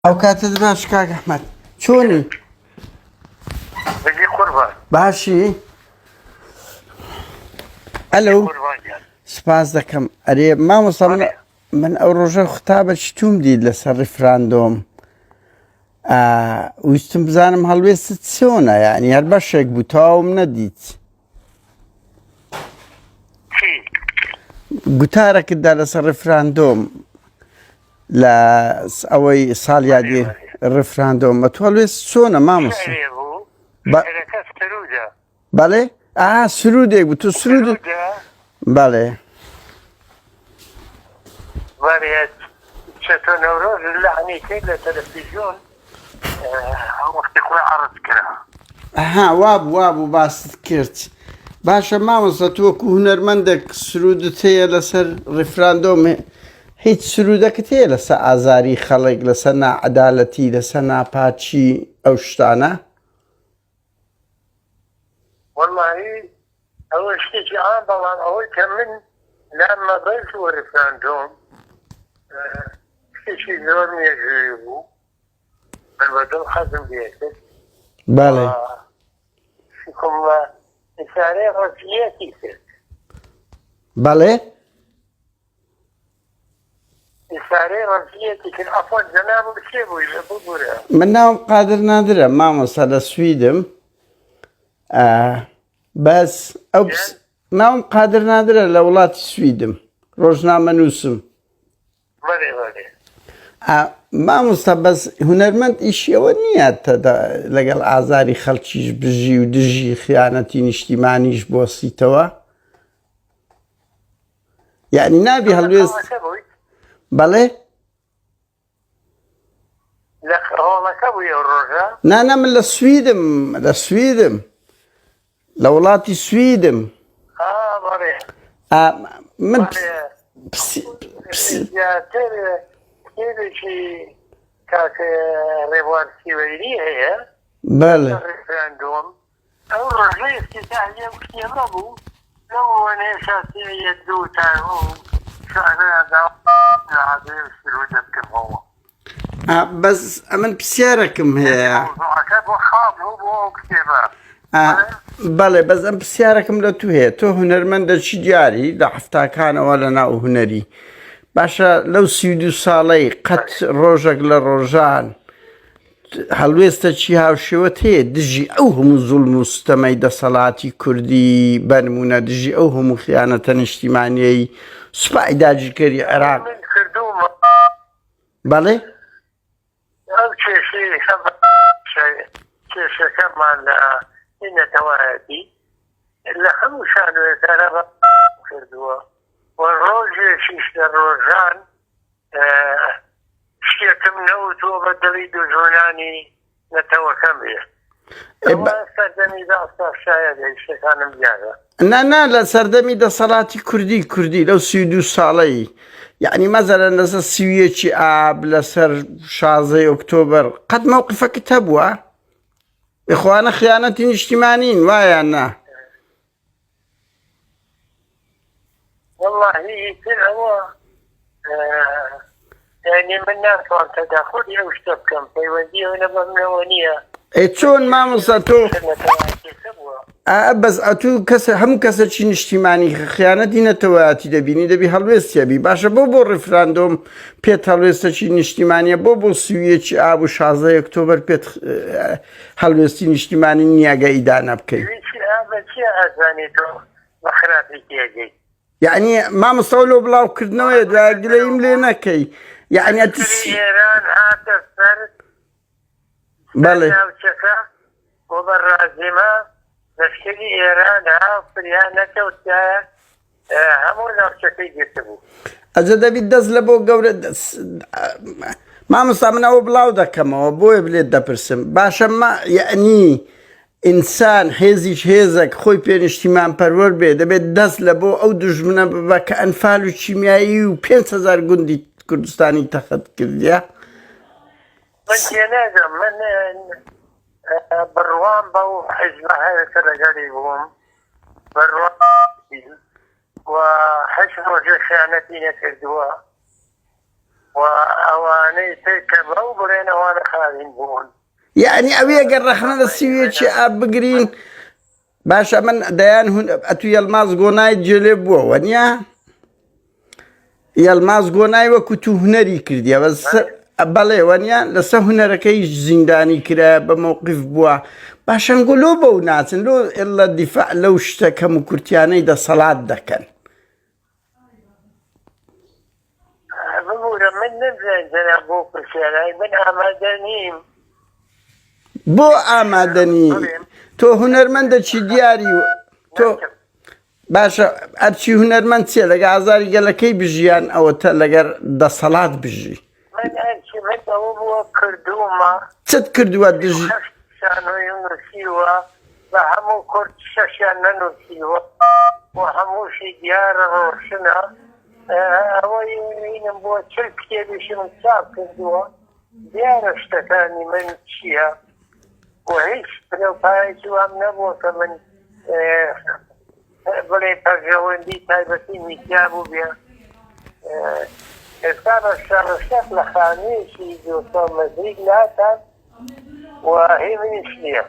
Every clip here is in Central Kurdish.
ئەو کاتت باش کاک ئەحمەد چۆنی؟ بەجێ قوربان باشی؟ ئەلۆ قوربانیان سپاس دەکەم. ئەرێ مامۆستا من ئەو ڕۆژە خوتابە چتوم دیت لەسەر ڕیفراندۆم، ویستم بزانم هەڵوێستت چۆنە، یعنی هەر بەشێک بوو تەواوم نەدیت. چی؟ گوتارێکتدا لەسەر ڕیفراندۆم لە ئەوەی ساڵیادی ڕیفراندۆمە تۆ هەڵوێست چۆنە مامۆستا؟ شعرێ بوو شعرەکە سرودە بەڵێ؟ سرودێک بوو تۆ سرود بەڵێ وارێت چەتۆ نەورۆژ لەعنی کرد لە تەلەڤیزیۆن وەختی خۆی عەرض کرا. وابوو باست کرد. باشە مامۆستا تۆ وەکو هونەرمەندێک سرودت هەیە لەسەر ڕیفراندۆم، هیچ سرودەکەت هەیە لەسەر ئازاری خەڵک، لەسەر نائەدالەتی، لەسەر ناپاچی ئەو شتانە؟ وەڵڵاهی ئەوە شتێکی ئان، بەڵام ئەوەی کە من لام مەبەست بۆ ڕیفراندۆم شتێکی زۆر مێژووی بوو، من بەدڵ حەزم لێکرد. بەڵێ شکڵە ئیشارەی ڕەزیەتی کرد، بەڵێ ئیشارەی ڕەزیەتی کرد. ئەفۆن جەناب چێ بووی لە بگورە؟ من ناوم قادر نادرە مامۆستا، لە سویدم. بەس ئەو ناوم قادر نادرە لە وڵاتی سویدم، ڕۆژنامە نووسم. بەڵێ بەڵێ مامۆستا بەس هونەرمەند ئیشیەوە نییە لەگەڵ ئازاری خەڵکیش بژی و دژی خیانەتی نیشتیمانیش بۆسیتەوە، یعنی نابی هەڵوێست. بەڵێ لە ڕۆڵەکە بووی ئەو ڕۆژە؟ نانە من لە سویدم لە وڵاتی سویدم. بەڵێ من زیاتر کتێبێکی کاکە ڕێبوار سیوەیری هەیە بەڵێ ڕیفراندۆم. ئەو ڕۆژەی افتتاحیە کتێبە بوو، لەو وەنەیە شاسیەیە دوو تار و شعرەدا عادێ سرودە بکردەوە. بەس ئەمن پرسیارێکم هەیە. موضوعەکە بۆ خاڵ بوو بۆ ئەو کتێبە. بەڵێ بەس ئەم پرسیارێکم لە تو هەیە، تۆ هونەرمەندێکی دیاری لە حفتاکانەوە لە ناو هونەری، باشە لەو 32 ساڵەی قەت ڕۆژێک لە ڕۆژان هەڵوێستە چی هاوشێوەت هەیە دژی ئەو هەموو زوڵم و ستەمەی دەسەڵاتی کوردی بەنمونە، دژی ئەو هەموو خیانەتە نیشتیمانیەی سوپای داگیرکەری عێراق؟ بەڵێ ئەو کێشەکەمان لە نەتەوایەتی لە هەموو شانوێکانە کردووە، و ڕۆژێکیش لە ڕۆژان شتێکم نەوتووە بە دڵی دوژمنانی نەتەوەکەم بێ. سەردەمی داستا شایەت شتەکانم دیارە. نا لە سەردەمی دەسەڵاتی کوردی لەو 32 ساڵەی، یعنی مەزەرەن لەسەر سویەکی ئاب، لەسەر 16 ئۆکتۆبەر قەت مەوقفەکەت هەبووە؟ ئیخوانە خیانەتی نیشتیمانین وایە نا؟ واللهی تر ئەوە یعنی من ناتوان تەداخلی ئەو شتە بکەم، پەیوەندی ئەو نەبەمنەوە نییە. چۆن مامۆستا تۆ بەس ئەتوو هەموو کەسێکی نیشتیمانی خیانەتی نەتەوایەتی دەبی هەڵوێستیەبی، باشە بۆ ڕیفراندۆم پێت هەڵوێستەکی نیشتیمانیە، بۆ سویەکی ئاب و 16 ئۆکتۆبەر پێت هەڵوێستی نیشتیمانی نیاگە ئیدانە بکەیت؟ یعنی مامۆستا لۆ بڵاوکردنەوەی دوایگلەیم لێ نەکەی، یعنی ئێران هاتە سەر بەڵێ بۆ بەڕازیمە لەشکری ئێران فریان نەکەوتایە هەموو ناوچەکەی گرتە بوو. ئەجە دەبیت دەست لە بۆ گەورە مامۆستا منەوە بڵاو دەکەمەوە بۆیە بلێت دەپرسم، باشە یعنی ئینسان هێزیش هێزێک خۆی پێنیشتیمان پەروەر بێ دەبێت دەست لە بۆ ئەو دوژمنە ببە کە ئەنفال و چیمیایی و 5,000 گوندی کوردستانی تەخت کردیە؟ من تێناگەم، من بڕوان بە و حیزبە هەیەکە لەگەڵی بووم، بڕوان و 8 ڕۆژێ خیانەتی نەکردووە، وأواني تكبروا برين أوان خالين بون يعني أبي أقرخنا للسويتش أب بقرين باشا من ديان هون أتو يلماز قوناي جلبوا ونيا يلماز قوناي وكتو هنري كرديا بس بله ونيا لسه هنركي زنداني كرا بموقف بوا باشا نقولوا بو ناسن لو إلا الدفاع لو اشتكى مكرتياني دا صلاة دكان بقول من نبذل جنابوك الشارع من أمدانيم بو آمادني تو هنرمند چی دیاری تو باشا ارچی هنرمند چیه لگه ازاری گلکی بجیان او تا لگر دا صلاة بجی من أنشي من أبوه كردوما چت کردوا دجی شانو ينسيوا وهمو كرد شاشان ننسيوا وهمو شي ديار روشنا هو ينبو تشلكي بيش من صعب كردوا ديار اشتكاني من شيها وهيش لو بايجوا هم نبو كمن بلي برجوين دي تايبتي ميتيابو بيا كان الشرشات لخانيشي جوتو مدريد لاتا وهي من إشليا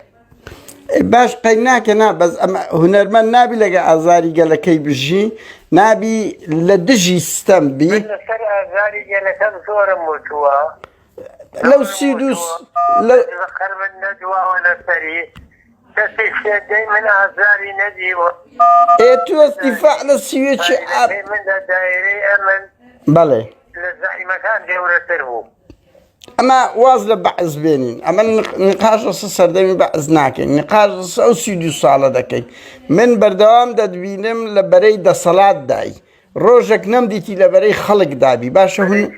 باش قيناك نا بس اما هنرمند نابي لگه ازاری گلکی بجی نابي لدجي ستم بي من سر أزاري جلسان صورة موتوا لو سيدوس لو ذكر من ندوة ولا سري تسيشي دايما أزاري نديوة تو استفاع للسويتش اب من دائري أمن بله لزعي مكان دورة تربو اما واز لبعض بينين اما نقاش صار دايما بعض ناكي نقاش او سيدو صالة دكي من بردوام دبينم لبري دا صلاة داي روجك نمديتي لبري خلق دابي باشا هن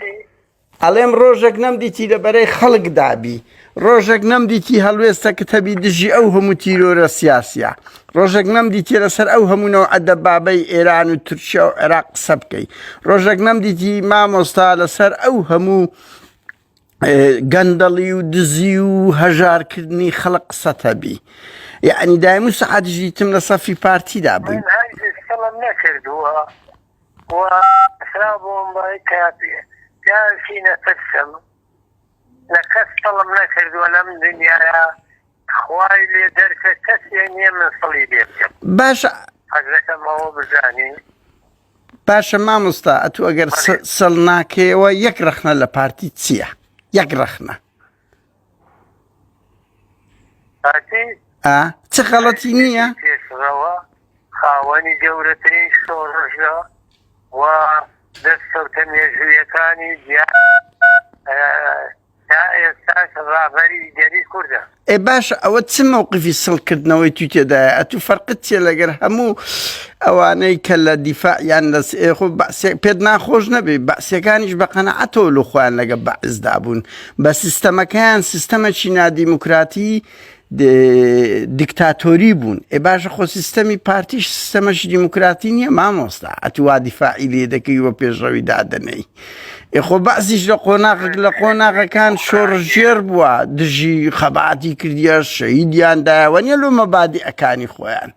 عليم روجك نمديتي لبري خلق دابي روجك نمديتي هلويستا كتبي دجي او همو تيرور سياسية روجك نمديتي لسر او همو نوع دبابي ايران و تركيا و عراق سبكي روجك نمديتي ماموستا لسر او همو قندلي ودزي وهجار كدني خلق ستبي يعني دايما ساعات جيتم لصفي بارتي دابي من هاي السلام نكردوها وأسرابهم باي كافية كان فينا تسم لكس سلام نكردوها لم دنيا خواي لي دركة كسيني من صليبي باشا حقك ما هو بزاني باشا ما مستا اتو اگر سلناكي ويكرخنا لبارتي تسيح يكرخنا هاتي تخلطي نية روا خاواني جورترين شورجا ودستو تميزوية كاني جاء يستاش الرابري جديد كرده باشا او تسمى موقفي السلكردنا ويتوتي دا اتو فرقتي لقر همو اواني كلا دفاع يعني لس اخو بأسي بيدنا خوش نبي بأسي كانش بقناعتو لخوان لقا بعز دابون بس سيستما كان سيستما چينا ديمقراطي ديكتاتوري بون باشا خو سيستمي بارتيش سيستماش ديمقراطي نيا ما مصدا اتوا دفاعي ليدكي وبيجروي دادني اخو بعضيش لقوناغ كان شورجير بوا دجي خباتي كرديا شهيديان دا ونيلو مبادئ كاني خوان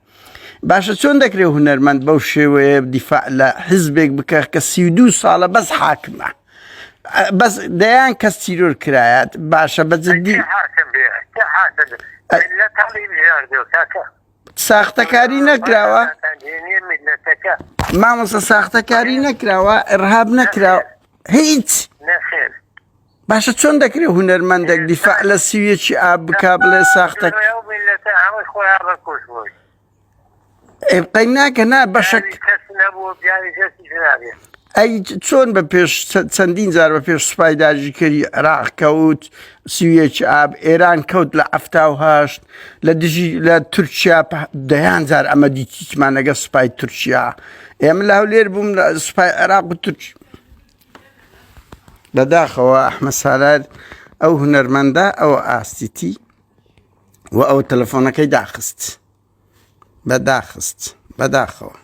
باشا چون دكري هنرمند بوشي ودفاع لحزبك بكا كسيدو صالة بس حاكمة بس ديان كستيرور كرايات باشا بزدي حاكم بيه كحاكم لا تعليم جاردو كاكا ساختكاري نكراوا ما مصا ساختكاري نكراوا ارهاب نكراوا هيت نخير باشا چون دكري هنرمندك دفاع لسويتش اب كابل ساختك يوم اللي تعمل خويا بكوش بوي بقيناك هنا باشك كسنبو بياني جسي جنابي اي چون بپیش چندین زار بپیش سپای داجی کری عراق کوت سویچ اب ایران کوت لعفتاو هاشت لدجی لترکیا دیان زار اما دیتیش ما نگه سپای ترکیا ام له لیر بوم سپای عراق و ترکیا لداخل احمد سالار او هنرمنده او آستیتی و او تلفونکی داخست بداخل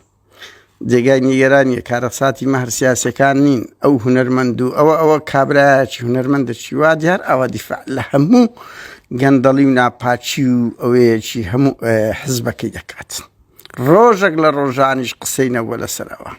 جێگای نیگەرانیە کارەساتی مەهر سیاسەکان نین ئەو هونەرمەند و ئەوە کابرایەکی هونەرمەندێکی وا دیار ئەوە دیفاع لە هەموو گەندەڵی و ناپاچی و ئەوەیەکی هەموو حزبەکەی دەکات ڕۆژێک لە ڕۆژانیش قسەی نەبووە لەسەرەوە